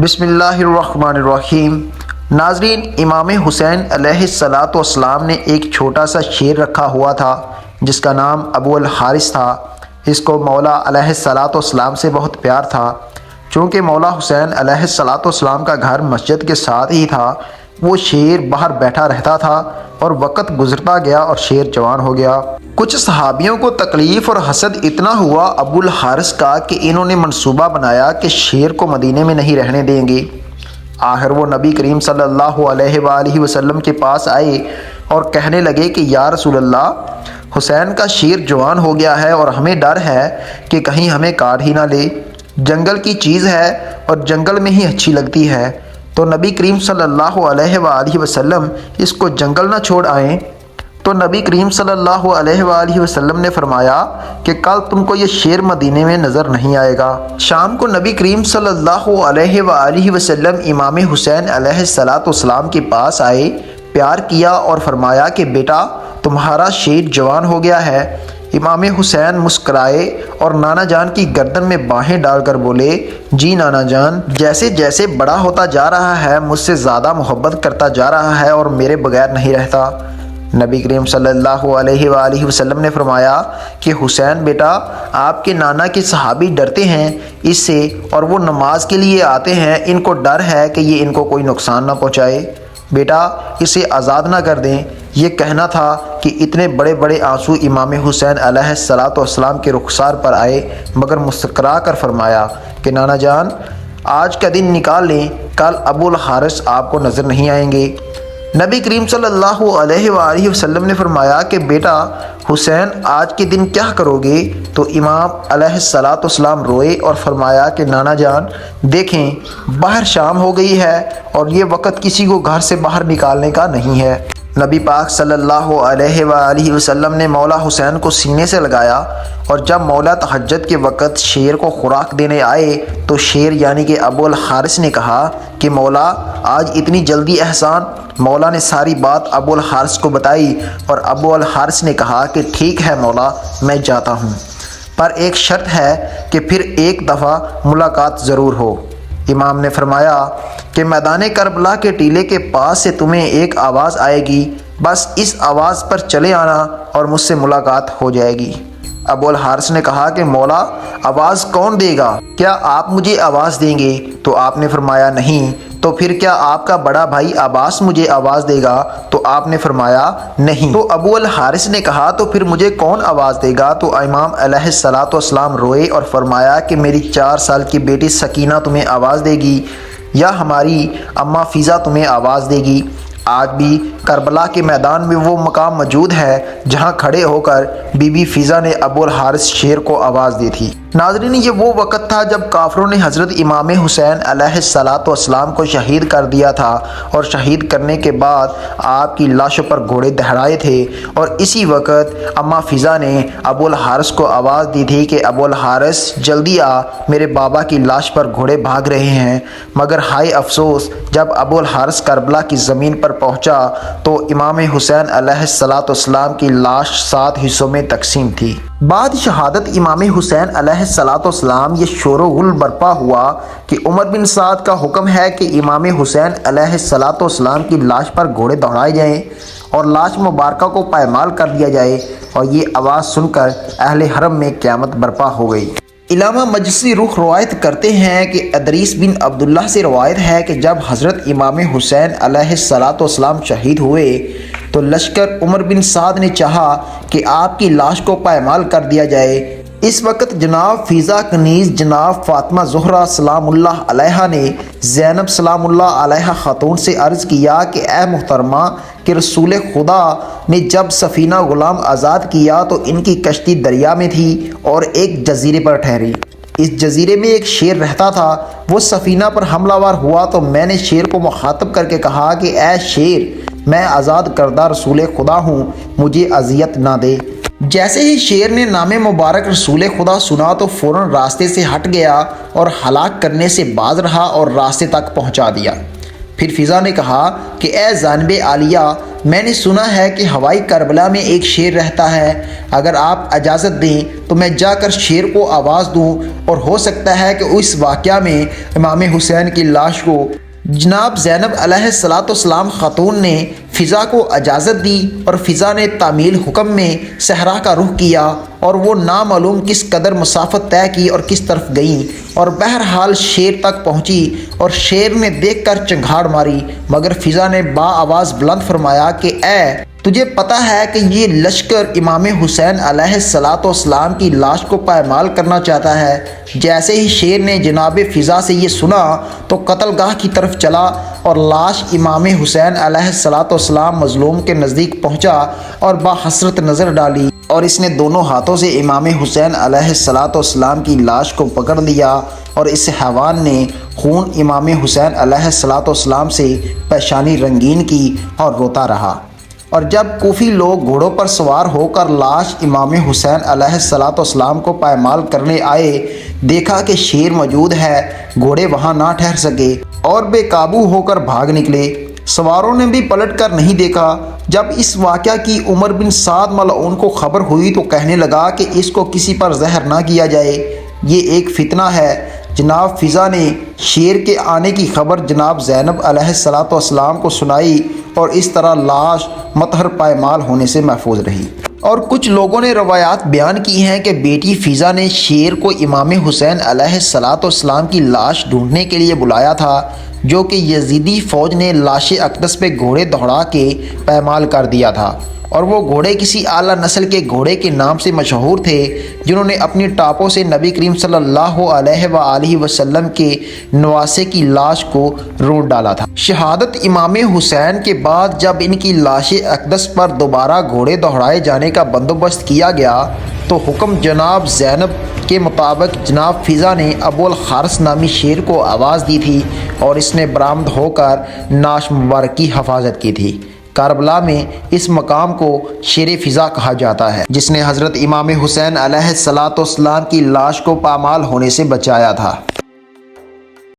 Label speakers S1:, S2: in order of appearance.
S1: بسم اللہ الرحمن الرحیم۔ ناظرین، امام حسین علیہ الصلاۃ والسلام نے ایک چھوٹا سا شیر رکھا ہوا تھا جس کا نام ابو الحارث تھا۔ اس کو مولا علیہ الصلاۃ والسلام سے بہت پیار تھا۔ چونکہ مولا حسین علیہ الصلاۃ والسلام کا گھر مسجد کے ساتھ ہی تھا، وہ شیر باہر بیٹھا رہتا تھا اور وقت گزرتا گیا اور شیر جوان ہو گیا۔ کچھ صحابیوں کو تکلیف اور حسد اتنا ہوا ابو الحارث کا کہ انہوں نے منصوبہ بنایا کہ شیر کو مدینے میں نہیں رہنے دیں گے۔ آخر وہ نبی کریم صلی اللہ علیہ وآلہ وسلم کے پاس آئے اور کہنے لگے کہ یا رسول اللہ، حسین کا شیر جوان ہو گیا ہے اور ہمیں ڈر ہے کہ کہیں ہمیں کاٹ ہی نہ لے۔ جنگل کی چیز ہے اور جنگل میں ہی اچھی لگتی ہے، تو نبی کریم صلی اللہ علیہ وآلہ وسلم اس کو جنگل نہ چھوڑ آئیں۔ تو نبی کریم صلی اللہ علیہ وآلہ وسلم نے فرمایا کہ کل تم کو یہ شیر مدینے میں نظر نہیں آئے گا۔ شام کو نبی کریم صلی اللہ علیہ وآلہ وسلم امام حسین علیہ الصلاۃ والسلام کے پاس آئے، پیار کیا اور فرمایا کہ بیٹا، تمہارا شیر جوان ہو گیا ہے۔ امام حسین مسکرائے اور نانا جان کی گردن میں باہیں ڈال کر بولے، جی نانا جان، جیسے جیسے بڑا ہوتا جا رہا ہے مجھ سے زیادہ محبت کرتا جا رہا ہے اور میرے بغیر نہیں رہتا۔ نبی کریم صلی اللہ علیہ وآلہ وسلم نے فرمایا کہ حسین بیٹا، آپ کے نانا کے صحابی ڈرتے ہیں اس سے اور وہ نماز کے لیے آتے ہیں، ان کو ڈر ہے کہ یہ ان کو کوئی نقصان نہ پہنچائے۔ بیٹا، اسے آزاد نہ کر دیں۔ یہ کہنا تھا کہ اتنے بڑے بڑے آنسو امام حسین علیہ الصلاۃ والسلام کے رخسار پر آئے، مگر مسکرا کر فرمایا کہ نانا جان، آج کا دن نکال لیں، کل ابو الحارث آپ کو نظر نہیں آئیں گے۔ نبی کریم صلی اللہ علیہ وآلہ وسلم نے فرمایا کہ بیٹا حسین، آج کے دن کیا کرو گے؟ تو امام علیہ الصلاۃ والسلام روئے اور فرمایا کہ نانا جان، دیکھیں باہر شام ہو گئی ہے اور یہ وقت کسی کو گھر سے باہر نکالنے کا نہیں ہے۔ نبی پاک صلی اللہ علیہ وآلہ وسلم نے مولا حسین کو سینے سے لگایا اور جب مولا تہجد کے وقت شیر کو خوراک دینے آئے تو شیر یعنی کہ ابو الحارث نے کہا کہ مولا، آج اتنی جلدی احسان؟ مولا نے ساری بات ابو الحارث کو بتائی اور ابو الحارث نے کہا کہ ٹھیک ہے مولا، میں جاتا ہوں، پر ایک شرط ہے کہ پھر ایک دفعہ ملاقات ضرور ہو۔ امام نے فرمایا کہ میدان کربلا کے ٹیلے کے پاس سے تمہیں ایک آواز آئے گی، بس اس آواز پر چلے آنا اور مجھ سے ملاقات ہو جائے گی۔ ابو الحارث نے کہا کہ مولا، آواز کون دے گا؟ کیا آپ مجھے آواز دیں گے؟ تو آپ نے فرمایا نہیں۔ تو پھر کیا آپ کا بڑا بھائی عباس مجھے آواز دے گا؟ تو آپ نے فرمایا نہیں۔ تو ابو الحارث نے کہا تو پھر مجھے کون آواز دے گا؟ تو امام علیہ الصلاۃ والسلام روئے اور فرمایا کہ میری 4 سال کی بیٹی سکینہ تمہیں آواز دے گی یا ہماری اماں فیضہ تمہیں آواز دے گی۔ آج بھی کربلا کے میدان میں وہ مقام موجود ہے جہاں کھڑے ہو کر بی بی فیضہ نے ابو الحارث شیر کو آواز دی تھی۔ ناظرین، یہ وہ وقت تھا جب کافروں نے حضرت امام حسین علیہ الصلاۃ والسلام کو شہید کر دیا تھا اور شہید کرنے کے بعد آپ کی لاشوں پر گھوڑے دہڑائے تھے، اور اسی وقت اماں فیضہ نے ابو الحارث کو آواز دی تھی کہ ابو الحارث جلدی آ، میرے بابا کی لاش پر گھوڑے بھاگ رہے ہیں۔ مگر ہائے افسوس، جب ابو الحارث کربلا کی زمین پر پہنچا تو امام حسین علیہ الصلاۃ والسلام کی لاش 7 حصوں میں تقسیم تھی۔ بعد شہادت امام حسین علیہ الصلاۃ والسلام یہ شور و غل برپا ہوا کہ عمر بن سعد کا حکم ہے کہ امام حسین علیہ الصلاۃ والسلام کی لاش پر گھوڑے دوڑائے جائیں اور لاش مبارکہ کو پائمال کر دیا جائے، اور یہ آواز سن کر اہل حرم میں قیامت برپا ہو گئی۔ علامہ مجلسی رخ روایت کرتے ہیں کہ ادریس بن عبداللہ سے روایت ہے کہ جب حضرت امام حسین علیہ الصلاۃ والسلام شہید ہوئے تو لشکر عمر بن سعد نے چاہا کہ آپ کی لاش کو پائمال کر دیا جائے۔ اس وقت جناب فیضہ کنیز جناب فاطمہ زہرا سلام اللہ علیہا نے زینب سلام اللہ علیہا خاتون سے عرض کیا کہ اے محترمہ، کہ رسول خدا نے جب سفینہ غلام آزاد کیا تو ان کی کشتی دریا میں تھی اور ایک جزیرے پر ٹھہری۔ اس جزیرے میں ایک شیر رہتا تھا، وہ سفینہ پر حملہ ور ہوا تو میں نے شیر کو مخاطب کر کے کہا کہ اے شیر، میں آزاد کردہ رسول خدا ہوں، مجھے اذیت نہ دے۔ جیسے ہی شیر نے نام مبارک رسول خدا سنا تو فوراً راستے سے ہٹ گیا اور ہلاک کرنے سے باز رہا اور راستے تک پہنچا دیا۔ پھر فضا نے کہا کہ اے جانب عالیہ، میں نے سنا ہے کہ ہوائی کربلا میں ایک شیر رہتا ہے، اگر آپ اجازت دیں تو میں جا کر شیر کو آواز دوں، اور ہو سکتا ہے کہ اس واقعہ میں امام حسین کی لاش کو جناب زینب علیہ السلام خاتون نے فضا کو اجازت دی، اور فضا نے تعمیل حکم میں صحرا کا رخ کیا، اور وہ نامعلوم کس قدر مسافت طے کی اور کس طرف گئیں، اور بہرحال شیر تک پہنچی، اور شیر نے دیکھ کر چنگھاڑ ماری، مگر فضا نے با آواز بلند فرمایا کہ اے تجھے پتہ ہے کہ یہ لشکر امام حسین علیہ السلام کی لاش کو پائمال کرنا چاہتا ہے۔ جیسے ہی شیر نے جناب فضا سے یہ سنا تو قتل گاہ کی طرف چلا، اور لاش امام حسین علیہ السلام مظلوم کے نزدیک پہنچا اور باحسرت نظر ڈالی، اور اس نے دونوں ہاتھوں سے امام حسین علیہ السلام کی لاش کو پکڑ لیا، اور اس حیوان نے خون امام حسین علیہ السلام سے پیشانی رنگین کی اور روتا رہا۔ اور جب کوفی لوگ گھوڑوں پر سوار ہو کر لاش امام حسین علیہ السلام کو پائمال کرنے آئے، دیکھا کہ شیر موجود ہے، گھوڑے وہاں نہ ٹھہر سکے اور بے قابو ہو کر بھاگ نکلے۔ سواروں نے بھی پلٹ کر نہیں دیکھا۔ جب اس واقعہ کی عمر بن سعد ملعون کو خبر ہوئی تو کہنے لگا کہ اس کو کسی پر زہر نہ کیا جائے، یہ ایک فتنہ ہے۔ جناب فضا نے شیر کے آنے کی خبر جناب زینب علیہ السلام کو سنائی، اور اس طرح لاش مطہر پائمال ہونے سے محفوظ رہی۔ اور کچھ لوگوں نے روایات بیان کی ہیں کہ بیٹی فضا نے شیر کو امام حسین علیہ السلام کی لاش ڈھونڈنے کے لیے بلایا تھا، جو کہ یزیدی فوج نے لاش اقدس پہ گھوڑے دوڑا کے پائمال کر دیا تھا، اور وہ گھوڑے کسی اعلیٰ نسل کے گھوڑے کے نام سے مشہور تھے، جنہوں نے اپنی ٹاپوں سے نبی کریم صلی اللہ علیہ وآلہ وسلم کے نواسے کی لاش کو روند ڈالا تھا۔ شہادت امام حسین کے بعد جب ان کی لاش اقدس پر دوبارہ گھوڑے دوڑائے جانے کا بندوبست کیا گیا تو حکم جناب زینب کے مطابق جناب فضا نے ابو الحارث نامی شیر کو آواز دی تھی، اور اس نے برآمد ہو کر نعش مبارک کی حفاظت کی تھی۔ کربلا میں اس مقام کو شیر فضا کہا جاتا ہے، جس نے حضرت امام حسین علیہ السلام کی لاش کو پامال ہونے سے بچایا تھا۔